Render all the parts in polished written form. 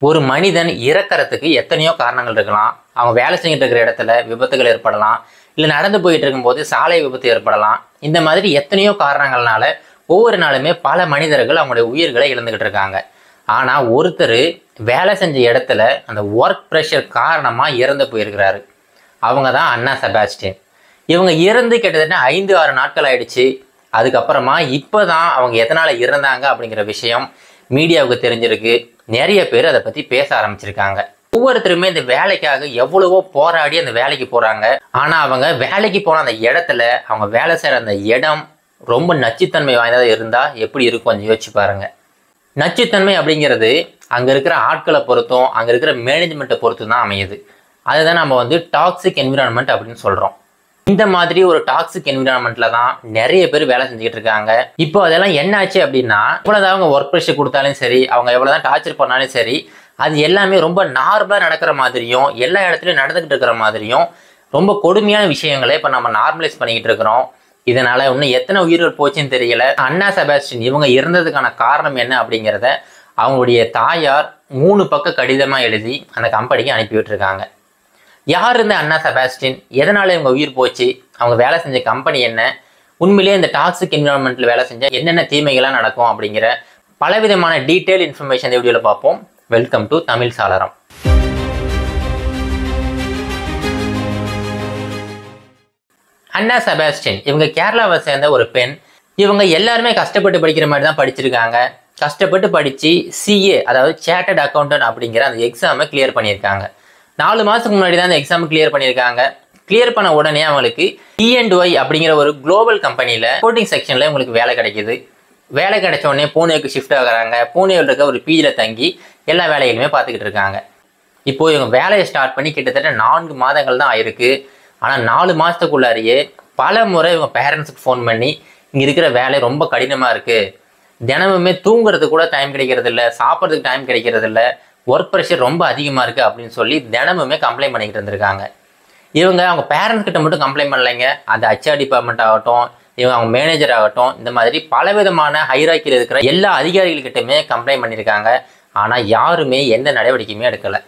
ஒரு மனிதன் இறக்கறதுக்கு எத்தனையோ காரணங்கள் இருக்கலாம். அவங்க வேலை செஞ்சுட்டு இருக்கிற இடத்துல விபத்துகள் ஏற்படலாம். இல்ல நடந்து போயிட்டு இருக்கும்போது சாலை விபத்து ஏற்படலாம். இந்த மாதிரி எத்தனையோ காரணங்கள்னால ஒவ்வொரு நாளுமே பல மனிதர்கள் அவங்களுடைய உயிர்களை இழந்துகிட்டு இருக்காங்க. ஆனா ஒருத்தர் வேலை செஞ்ச இடத்துல அந்த ஒர்க் ப்ரெஷர் காரணமா இறந்து போயிருக்கிறாரு. அவங்க தான் அன்னா செபாஸ்டியன். இவங்க இறந்து கிட்டத்தட்ட 5-6 நாட்கள் ஆயிடுச்சு. அதுக்கப்புறமா இப்போதான் அவங்க எதனால இறந்தாங்க அப்படிங்கிற விஷயம் மீடியாவுக்கு தெரிஞ்சிருக்கு. நிறைய பேர் அதை பத்தி பேச ஆரம்பிச்சிருக்காங்க. ஒவ்வொருத்தருமே இந்த வேலைக்காக எவ்வளவோ போராடி அந்த வேலைக்கு போறாங்க. ஆனா அவங்க வேலைக்கு போன அந்த இடத்துல அவங்க வேலை செய்யற அந்த இடம் ரொம்ப நச்சுத்தன்மை வாய்ந்ததாக இருந்தா எப்படி இருக்கும் கொஞ்சம் யோசிச்சு பாருங்க. நச்சுத்தன்மை அப்படிங்கிறது அங்க இருக்கிற ஆட்களை பொறுத்தும் அங்க இருக்கிற மேனேஜ்மெண்ட்டை பொறுத்து தான் அமையுது. அதுதான் நம்ம டாக்ஸிக் என்விரான்மெண்ட் அப்படின்னு சொல்றோம். இந்த மாதிரி ஒரு டாக்ஸிக் என்விரான்மெண்ட்ல தான் நிறைய பேர் வேலை செஞ்சுக்கிட்டு இருக்காங்க. இப்போ அதெல்லாம் என்ன ஆச்சு அப்படின்னா, எவ்வளவுதான் அவங்க ஒர்க் ப்ரெஷர் கொடுத்தாலும் சரி, அவங்க எவ்வளவுதான் டார்ச்சர் பண்ணாலும் சரி, அது எல்லாமே ரொம்ப நார்மலா நடக்கிற மாதிரியும் எல்லா இடத்துலையும் நடந்துகிட்டு இருக்கிற மாதிரியும் ரொம்ப கொடுமையான விஷயங்களை இப்போ நம்ம நார்மலைஸ் பண்ணிக்கிட்டு இருக்கிறோம். இதனால இன்னும் எத்தனை உயிர்கள் போச்சுன்னு தெரியல. அன்னா செபாஸ்டியன் இவங்க இறந்ததுக்கான காரணம் என்ன அப்படிங்கிறத அவங்களுடைய தாயார் 3 பக்க கடிதமா எழுதி அந்த கம்பெனிக்கு அனுப்பி விட்டுருக்காங்க. யார் இருந்த அன்னா செபாஸ்டியன், எதனால இவங்க உயிர் போச்சு, அவங்க வேலை செஞ்ச கம்பெனி என்ன, உண்மையிலேயே இந்த டாக்ஸிக் என்விரான்மெண்ட்ல வேலை செஞ்சா என்னென்ன தீமைகள்லாம் நடக்கும் அப்படிங்கிற பலவிதமான டீட்டெயில் இன்ஃபர்மேஷன் இந்த வீடியோவில் பார்ப்போம். வெல்கம் டு தமிழ் சாளரம். அன்னா செபாஸ்டியன் இவங்க கேரளாவை சேர்ந்த ஒரு பெண். இவங்க எல்லாருமே கஷ்டப்பட்டு படிக்கிற மாதிரி தான் படிச்சிருக்காங்க. கஷ்டப்பட்டு படித்து சிஏ அதாவது சார்ட்டர்ட் அக்கௌண்டன்ட் அப்படிங்கிற அந்த எக்ஸாமை கிளியர் பண்ணியிருக்காங்க. 4 மாதத்துக்கு முன்னாடி தான் அந்த எக்ஸாம் கிளியர் பண்ணியிருக்காங்க. கிளியர் பண்ண உடனே அவங்களுக்கு E&Y அப்படிங்கிற ஒரு குளோபல் கம்பெனியில் ரிப்போர்ட்டிங் செக்ஷனில் உங்களுக்கு வேலை கிடைக்கிது. வேலை கிடைச்ச உடனே பூனேக்கு ஷிஃப்ட் ஆகுறாங்க. பூனேவில் இருக்க ஒரு பிஜியில் தங்கி எல்லா வேலைகளுமே பார்த்துக்கிட்டு இருக்காங்க. இப்போது இவங்க வேலையை ஸ்டார்ட் பண்ணி கிட்டத்தட்ட 4 மாதங்கள் தான் ஆயிருக்கு. ஆனால் 4 மாதத்துக்குள்ளாரியே பல முறை இவங்க பேரண்ட்ஸுக்கு ஃபோன் பண்ணி இங்கே இருக்கிற வேலை ரொம்ப கடினமாக இருக்குது, தினமுமே தூங்குறதுக்கு கூட டைம் கிடைக்கிறது இல்லை, சாப்பிட்றதுக்கு டைம் கிடைக்கிறது இல்லை, ஒர்க் ப்ரெஷர் ரொம்ப அதிகமாக இருக்குது அப்படின்னு சொல்லி தினமுமே கம்ப்ளைண்ட் பண்ணிக்கிட்டு இருந்திருக்காங்க. இவங்க அவங்க பேரண்ட்ஸ் கிட்ட மட்டும் கம்ப்ளைண்ட் பண்ணலைங்க. அந்த HR டிபார்ட்மெண்ட் ஆகட்டும், இவங்க அவங்க மேனேஜர் ஆகட்டும், இந்த மாதிரி பலவிதமான ஹைராக்கியில் இருக்கிற எல்லா அதிகாரிகள்கிட்டயுமே கம்ப்ளைண்ட் பண்ணியிருக்காங்க. ஆனால் யாருமே எந்த நடவடிக்கையுமே எடுக்கலை.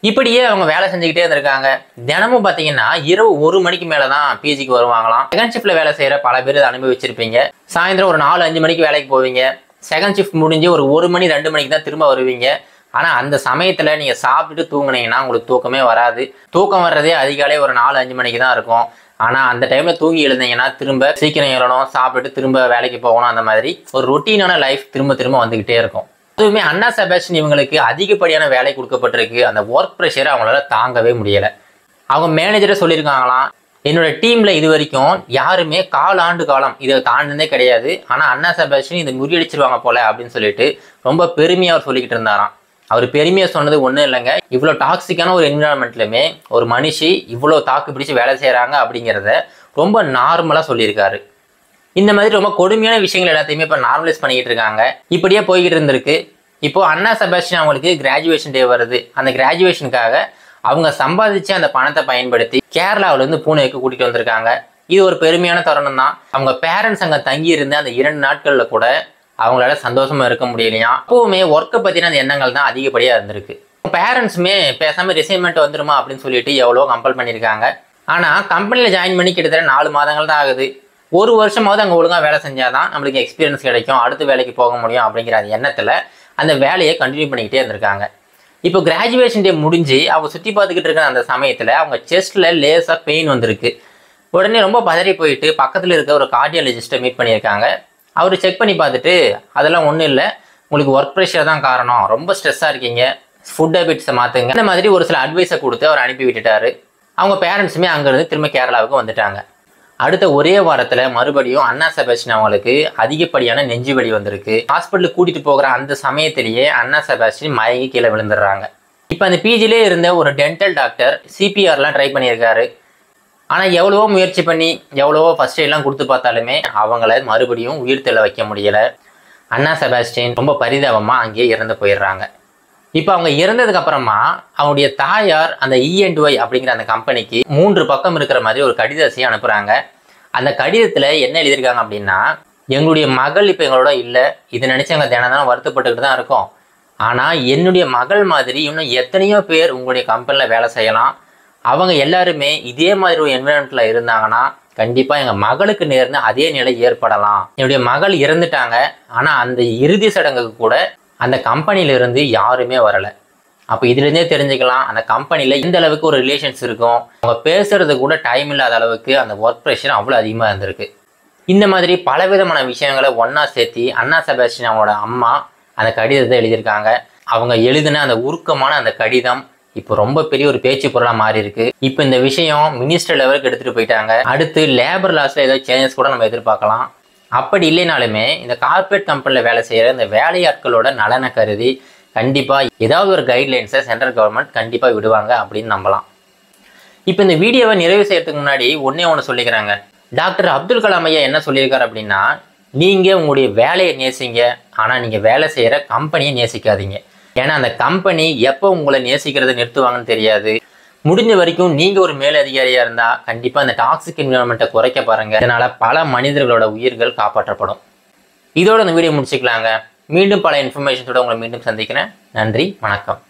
இப்படியே அவங்க வேலை செஞ்சுக்கிட்டே இருந்திருக்காங்க. தினமும் பார்த்தீங்கன்னா இரவு 1 மணிக்கு மேலே தான் பிஜிக்கு வருவாங்களாம். செகண்ட் ஷிஃப்ட்டில் வேலை செய்கிற பல பேர் இதை அனுபவிச்சிருப்பீங்க. சாயந்தரம் ஒரு 4-5 மணிக்கு வேலைக்கு போவீங்க. செகண்ட் ஷிஃப்ட் முடிஞ்சு ஒரு 1 மணி 2 மணிக்கு தான் திரும்ப வருவீங்க. ஆனால் அந்த சமயத்தில் நீங்கள் சாப்பிட்டுட்டு தூங்குனீங்கன்னா உங்களுக்கு தூக்கமே வராது. தூக்கம் வர்றதே அதிகாலை ஒரு 4-5 மணிக்கு தான் இருக்கும். ஆனால் அந்த டைமில் தூங்கி எழுந்தீங்கன்னா திரும்ப சீக்கிரம் எழணும், சாப்பிட்டுட்டு திரும்ப வேலைக்கு போகணும். அந்த மாதிரி ஒரு ரொட்டீனான லைஃப் திரும்ப திரும்ப வந்துக்கிட்டே இருக்கும். அதுவுமே அன்னா செபாஸ்டியன் இவங்களுக்கு அதிகப்படியான வேலை கொடுக்கப்பட்டிருக்கு. அந்த ஒர்க் ப்ரெஷரை அவங்களால தாங்கவே முடியலை. அவங்க மேனேஜரை சொல்லியிருக்காங்களாம், என்னோட டீமில் இது வரைக்கும் யாருமே 1/4 ஆண்டு காலம் இதை தாண்டினதே கிடையாது. ஆனால் அன்னா செபாஸ்டியன் இதை முறியடிச்சிருவாங்க போல அப்படின்னு சொல்லிட்டு ரொம்ப பெருமையாக அவர் சொல்லிக்கிட்டு இருந்தாராம். அவர் பெருமையாக சொன்னது ஒன்றும் இல்லைங்க, இவ்வளோ டாக்ஸிக்கான ஒரு என்விரான்மெண்ட்லையுமே ஒரு மனுஷி இவ்வளோ தாக்கு பிடிச்சி வேலை செய்கிறாங்க அப்படிங்கிறத ரொம்ப நார்மலாக சொல்லியிருக்காரு. இந்த மாதிரி ரொம்ப கொடுமையான விஷயங்கள் எல்லாத்தையுமே இப்போ நார்மலைஸ் பண்ணிக்கிட்டு இருக்காங்க. இப்படியே போய்கிட்டு இருந்திருக்கு. இப்போது அன்னா செபாஸ்டியன் அவங்களுக்கு கிராஜுவேஷன் டே வருது. அந்த கிராஜுவேஷனுக்காக அவங்க சம்பாதிச்சு அந்த பணத்தை பயன்படுத்தி கேரளாவிலேருந்து பூனேக்கு கூட்டிகிட்டு வந்திருக்காங்க. இது ஒரு பெருமையான தருணம் தான். அவங்க பேரண்ட்ஸ் அங்கே தங்கி இருந்த அந்த 2 நாட்களில் கூட அவங்களால சந்தோஷமா இருக்க முடியலையா. அப்போவுமே ஒர்க்கை பற்றின அந்த எண்ணங்கள் தான் அதிகப்படியாக இருந்திருக்கு. பேரண்ட்ஸுமே பேசாமல் ரிசைன்மெண்ட் வந்துருமா அப்படின்னு சொல்லிட்டு எவ்வளோ கம்பல் பண்ணியிருக்காங்க. ஆனால் கம்பெனியில் ஜாயின் பண்ணி கிட்டத்தட்ட 4 மாதங்கள் தான் ஆகுது. 1 வருஷமாவது அங்கே ஒழுங்காக வேலை செஞ்சாதான் நம்மளுக்கு எக்ஸ்பீரியன்ஸ் கிடைக்கும், அடுத்த வேலைக்கு போக முடியும் அப்படிங்கிற அந்த எண்ணத்தில் அந்த வேலையை கண்டினியூ பண்ணிக்கிட்டே இருந்திருக்காங்க. இப்போ கிராஜுவேஷன் டே முடிஞ்சு அவங்க சுற்றி பார்த்துக்கிட்டு இருக்கிற அந்த சமயத்தில் அவங்க செஸ்ட்டில் லேசாக பெயின் வந்திருக்கு. உடனே ரொம்ப பதறி போயிட்டு பக்கத்தில் இருக்க ஒரு கார்டியாலஜிஸ்ட்டை மீட் பண்ணியிருக்காங்க. அவர் செக் பண்ணி பார்த்துட்டு அதெல்லாம் ஒன்றும் இல்லை, உங்களுக்கு ஒர்க் ப்ரெஷர் தான் காரணம், ரொம்ப ஸ்ட்ரெஸ்ஸாக இருக்கீங்க, ஃபுட் ஹேபிட்ஸை மாற்றுங்க, இந்த மாதிரி ஒரு சில அட்வைஸை கொடுத்து அவர் அனுப்பி விட்டுட்டாரு. அவங்க பேரண்ட்ஸுமே அங்கேருந்து திரும்ப கேரளாவுக்கு வந்துட்டாங்க. அடுத்த ஒரே வாரத்தில் மறுபடியும் அன்னா செபாஸ்டியன் அவங்களுக்கு அதிகப்படியான நெஞ்சு வலி வந்திருக்கு. ஹாஸ்பிட்டலுக்கு கூட்டிகிட்டு போகிற அந்த சமயத்திலேயே அன்னா செபாஸ்டியன் மயங்கி கீழே விழுந்துடுறாங்க. இப்போ அந்த பிஜிலே இருந்த ஒரு டென்டல் டாக்டர் CPRலாம் ட்ரை பண்ணியிருக்காரு. ஆனால் எவ்வளவோ முயற்சி பண்ணி எவ்வளவோ ஃபர்ஸ்ட் எய்ட்லாம் கொடுத்து பார்த்தாலுமே அவங்கள மறுபடியும் உயிர் தெள்ள வைக்க முடியலை. அன்னா செபாஸ்டியன் ரொம்ப பரிதாபமாக அங்கேயே இறந்து போயிடுறாங்க. இப்போ அவங்க இறந்ததுக்கு அப்புறமா அவங்களுடைய தாயார் அந்த E&Y அப்படிங்கிற அந்த கம்பெனிக்கு 3 பக்கம் இருக்கிற மாதிரி ஒரு கடிதத்தையும் அனுப்புகிறாங்க. அந்த கடிதத்தில் என்ன எழுதியிருக்காங்க அப்படின்னா, எங்களுடைய மகள் இப்போ எங்களோட இல்லை, இதை நினச்சி எங்கள் தினம் வருத்தப்பட்டுக்கிட்டு தான் இருக்கோம். ஆனால் என்னுடைய மகள் மாதிரி இன்னும் எத்தனையோ பேர் உங்களுடைய கம்பெனியில் வேலை செய்யலாம். அவங்க எல்லாருமே இதே மாதிரி ஒரு என்விரான்மெண்ட்டில் இருந்தாங்கன்னா கண்டிப்பாக எங்கள் மகளுக்கு நேர்ந்து அதே நிலை ஏற்படலாம். என்னுடைய மகள் இறந்துட்டாங்க, ஆனால் அந்த இறுதி சடங்குக்கு கூட அந்த கம்பெனியிலிருந்து யாருமே வரலை. அப்போ இதுலேருந்தே தெரிஞ்சுக்கலாம் அந்த கம்பெனியில் எந்த அளவுக்கு ஒரு ரிலேஷன்ஸ் இருக்கும். அவங்க பேசுறது கூட டைம் இல்லாத அளவுக்கு அந்த ஒர்க் ப்ரெஷர் அவ்வளோ அதிகமாக இருந்திருக்கு. இந்த மாதிரி பலவிதமான விஷயங்களை ஒன்றா சேர்த்து அண்ணா செபாஸ்டியன் அவங்களோட அம்மா அந்த கடிதத்தை எழுதியிருக்காங்க. அவங்க எழுதின அந்த உருக்கமான அந்த கடிதம் இப்போ ரொம்ப பெரிய ஒரு பேச்சு பொருளாக மாறி இருக்கு. இப்போ இந்த விஷயம் மினிஸ்டர் லெவலுக்கு எடுத்துகிட்டு போயிட்டாங்க. அடுத்து லேபர் லாஸில் ஏதோ சேஞ்சஸ் கூட நம்ம எதிர்பார்க்கலாம். அப்படி இல்லைனாலுமே இந்த கார்பரேட் கம்பெனியில் வேலை செய்கிற இந்த வேலையாட்களோட நலனை கருதி கண்டிப்பாக ஏதாவது ஒரு கைட்லைன்ஸை சென்ட்ரல் கவர்மெண்ட் கண்டிப்பாக விடுவாங்க அப்படின்னு நம்பலாம். இப்போ இந்த வீடியோவை நிறைவு செய்யறதுக்கு முன்னாடி ஒன்று சொல்லிக்கிறாங்க. டாக்டர் அப்துல் கலாம் ஐயா என்ன சொல்லியிருக்காரு அப்படின்னா, நீங்கள் உங்களுடைய வேலையை நேசிங்க, ஆனால் நீங்கள் வேலை செய்கிற கம்பெனியை நேசிக்காதீங்க. ஏன்னா அந்த கம்பெனி எப்போ உங்களை நேசிக்கிறத நிறுத்துவாங்கன்னு தெரியாது. முடிஞ்ச வரைக்கும் நீங்கள் ஒரு மேலதிகாரியாக இருந்தால் கண்டிப்பாக இந்த டாக்ஸிக் என்விரான்மெண்ட்டை குறைக்க பாருங்கள். இதனால் பல மனிதர்களோட உயிர்கள் காப்பாற்றப்படும். இதோட இந்த வீடியோ முடிச்சுக்கலாங்க. மீண்டும் பல இன்ஃபர்மேஷன்ஸோட உங்களை மீண்டும் சந்திக்கிறேன். நன்றி, வணக்கம்.